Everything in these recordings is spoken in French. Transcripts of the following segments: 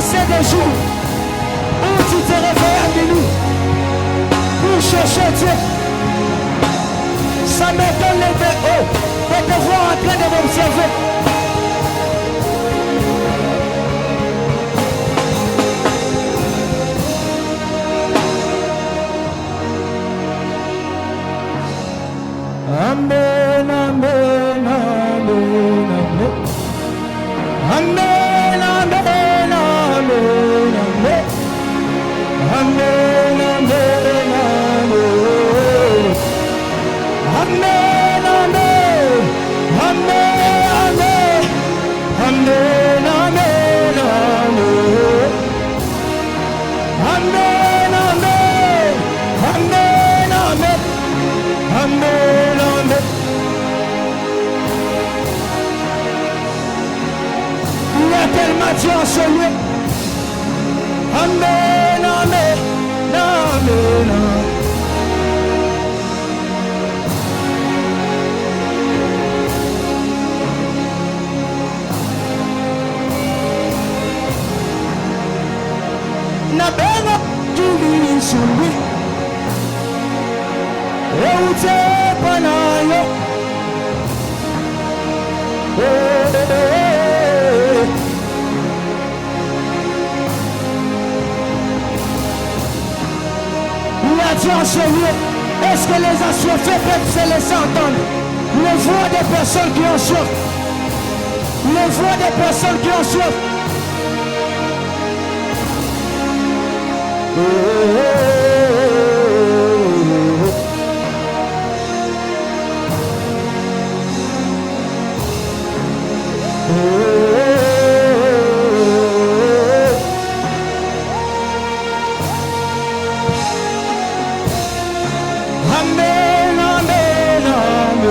passer des jours où tu te réveilles à minuit pour chercher Dieu. Ça me donne de te voir en train de m'observer. Amen, amen, amen, amen. Amen, amen, amen, amen. Amen, amen, amen. Amen, amen. Amen, amen. Amen, amen, amen. Amen, amen. Amen, amen. Amen, amen. Il y a tellement Dieu en ce lieu. Amen, amen, amen, amen. Na benga juli sumbi Eute panayo Dieu en ce lieu. Est-ce que les assoiffés peuvent se laisser entendre? Les voix des personnes qui ont soif. Les voix des personnes qui ont soif. Amen, amen, amen.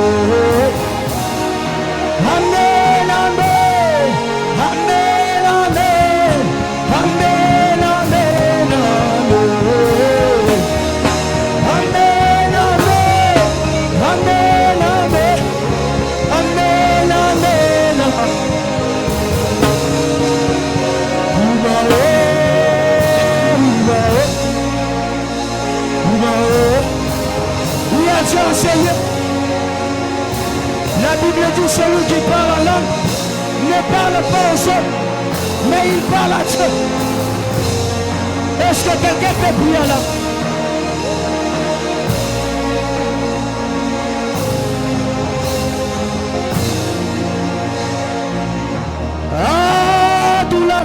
Amen, amen. Amen, amen. Amen, amen, amen. Amen, amen. Amen, amen. Amen, amen. Dieu enseigné. La Bible dit celui qui parle en langue ne parle pas aux hommes, mais il parle à Dieu. Est-ce que quelqu'un peut prier là? Ah, douleur.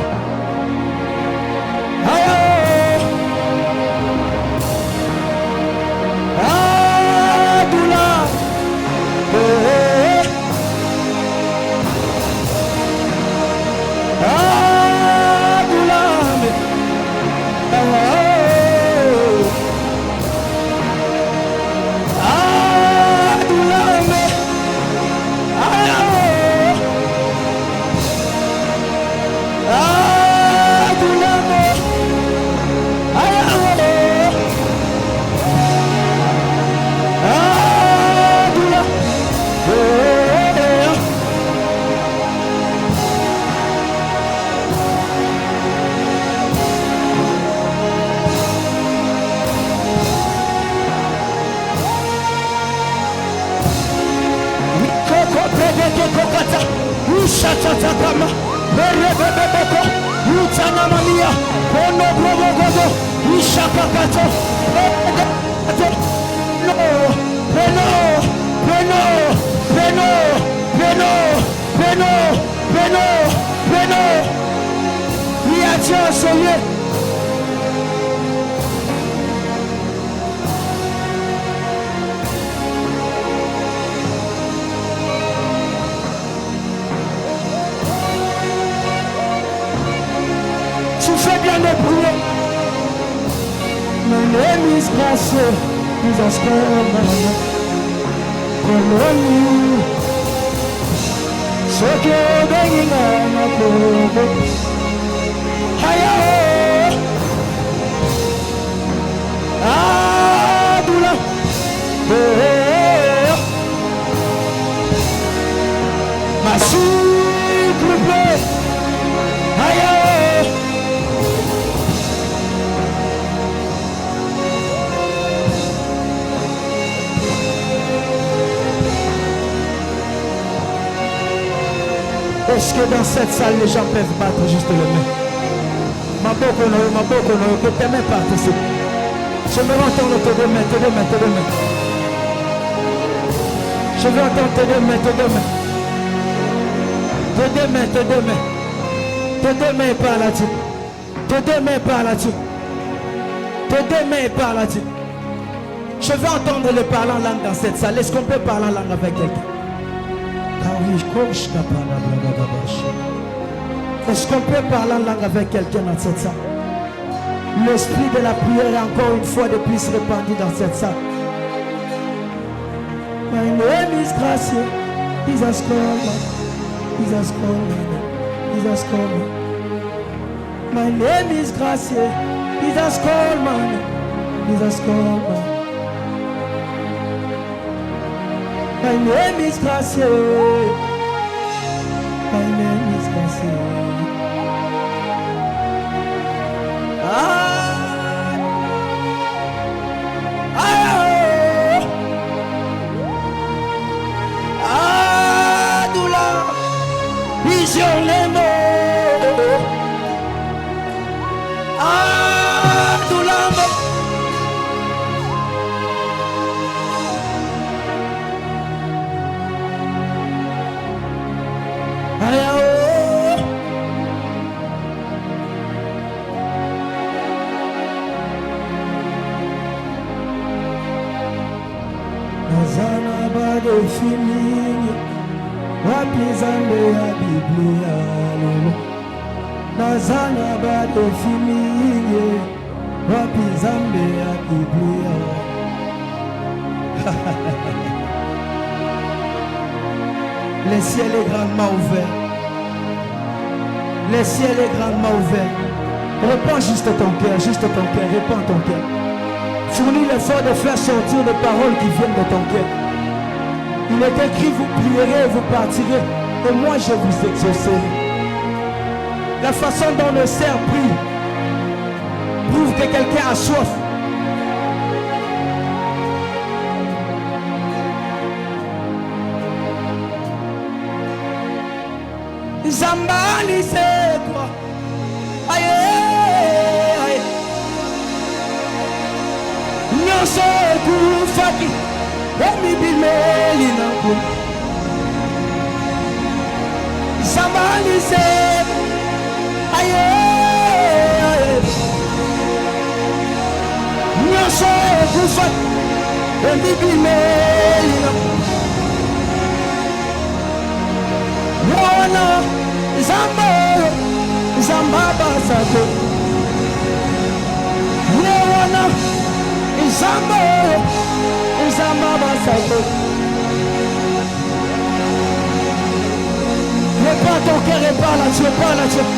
Ushatatama, Berebebeko, Utanamania, Bono Brogogo, Ishapakato, no, Beno, Beno, Beno, Beno, Beno, Beno, Beno, il y a Dieu en ce lieu. Fais bien de prier. My name is Grasso. He's a strong man. Colony. So you're banging on a boat. Hiya. Ah, Dula. Ma souple bleu. Hiya. Est-ce que dans cette salle, les gens peuvent battre juste les mains? Ma boko, que tes mains participent. Je veux entendre tes deux mains, tes deux mains, tes deux mains. Je veux entendre tes deux mains, tes deux mains. Tes deux mains, tes deux mains. Tes deux mains par là-dessus. Tes deux mains par là-dessus. Tes deux mains par là-dessus. Je veux entendre le parler en langue dans cette salle. Est-ce qu'on peut parler en langue avec quelqu'un? Est-ce qu'on peut parler en langue avec quelqu'un dans cette salle? L'esprit de la prière est encore une fois de plus répandu dans cette salle. My name is Gracieux. Jesus called me. Jesus called me. Jesus called me. My name is Gracieux. Jesus called me. Jesus called me. My name is Gracieux. My name is Gracieux. Fini wapi zambe ya Biblia lolo nazana bado fini wapi zambe ya Biblia. Le ciel est grandement ouvert. Le ciel est grandement ouvert. Répands juste ton cœur, répands ton cœur. Fournis l'effort de faire sortir les paroles qui viennent de ton cœur. Il est écrit, vous prierez, vous partirez, et moi je vous exaucerai. La façon dont le cerf prie prouve que quelqu'un a soif. Zambani c'est quoi? Aïe, aïe. Nyonso kufaki. Emi bimeli nangu Zamani se aye aye Nyonso kufa Emi bimeli nangu Wana Zamba Zamba basako Wana Zamba Répare ton cœur, répare là-dessus, répare là-dessus.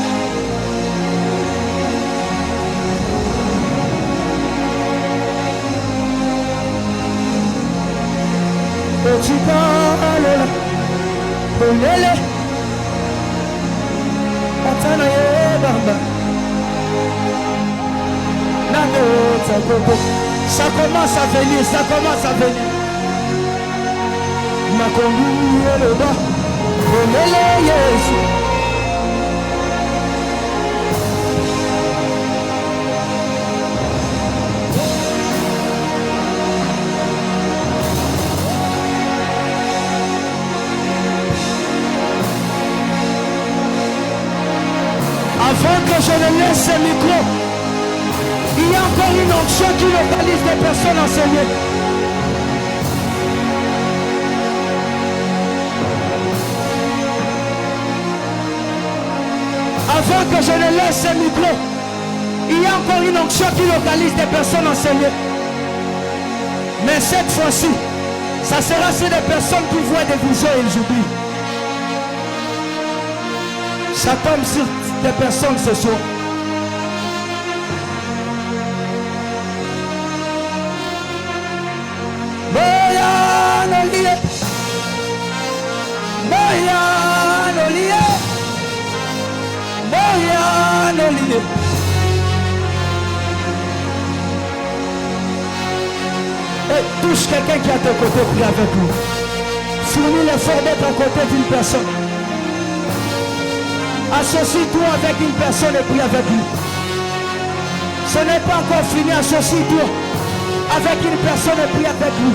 Tu parles là, Olele, Atana ye bamba, Nano Takoko. Ça commence à venir, ça commence à venir. Ma conduit le bas, Olele Yesu. Avant que je ne laisse ce micro, il y a encore une onction qui localise des personnes enseignées. Avant que je ne laisse ce micro, il y a encore une onction qui localise des personnes enseignées. Mais cette fois-ci, ça sera sur des personnes qui voient des visions et ils oublient. Ça tombe sur des personnes ce soir. Et touche quelqu'un qui est à tes côtés, prie avec lui. Fournis l'effort d'être à côté d'une personne. Associe-toi avec une personne et prie avec lui. Ce n'est pas encore fini, associe-toi avec une personne et prie avec lui.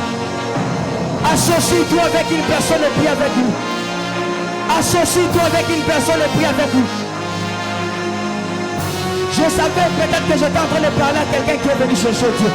Associe-toi avec une personne et prie avec lui. Associe-toi avec une personne et prie avec lui. Je savais peut-être que j'étais en train de parler à quelqu'un qui est venu chercher Dieu.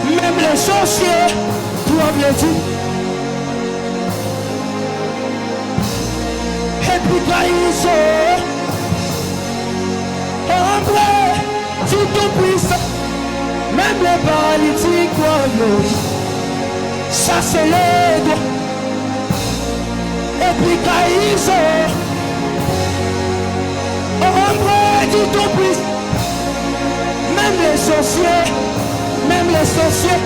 Même les sorciers doivent le dire. Et puis quand ils sont ombre du tout-puissant, même les paralytiques doivent le dire. Ça c'est les doigts. Et puis quand ils sont ombre du tout-puissant, même les sorciers,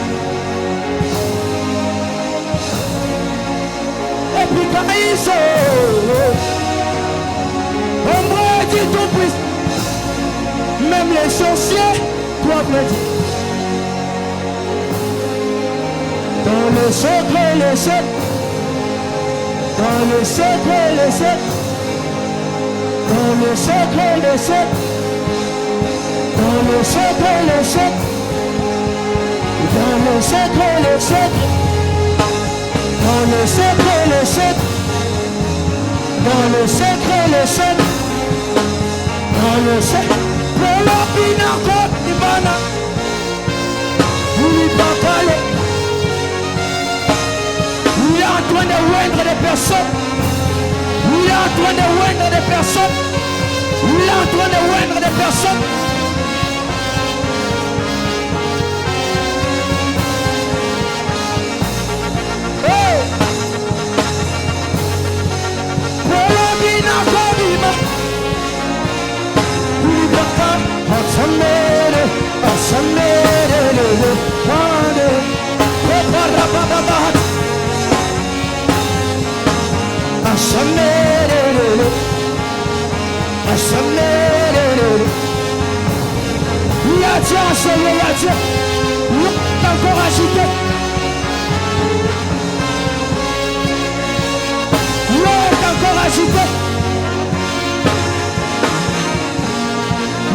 et puis quand ils sont ombre du tout-puissant, même les sorciers doivent le dire. Dans le secret, le secret, dans le secret, le secret, dans le secret, le secret, dans le secret, le secret, dans le secret, le secret, dans le secret, le secret, dans le secret, le secret, dans le secret, pour l'opinion encore, il va là, il va parler, il est en train de oindre des personnes, il est en train de oindre des personnes, il est en train de oindre des personnes. Encore agité. L'eau est encore agitée.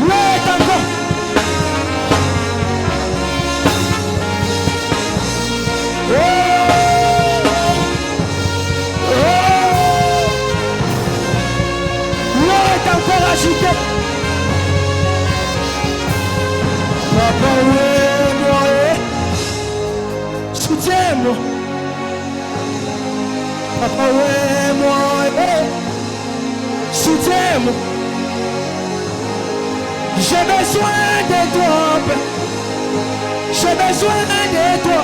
L'eau est encore. L'eau est encore agitée. Papa, oui, moi, soutiens-moi. Papa, ouais, moi, soutiens-moi. J'ai besoin de toi, Père. J'ai besoin de toi.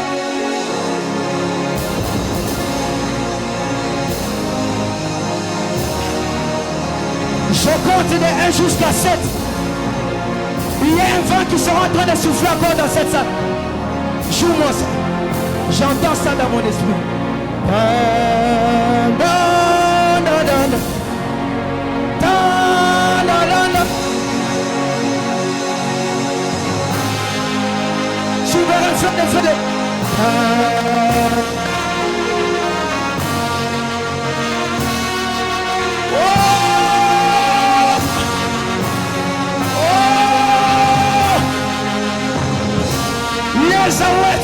Je compte de 1 jusqu'à 7. Il y a un vent qui sera en train de souffler encore dans cette salle. Joue-moi ça. J'entends ça dans mon esprit. Tu verras le feu de feu de... Les aouettes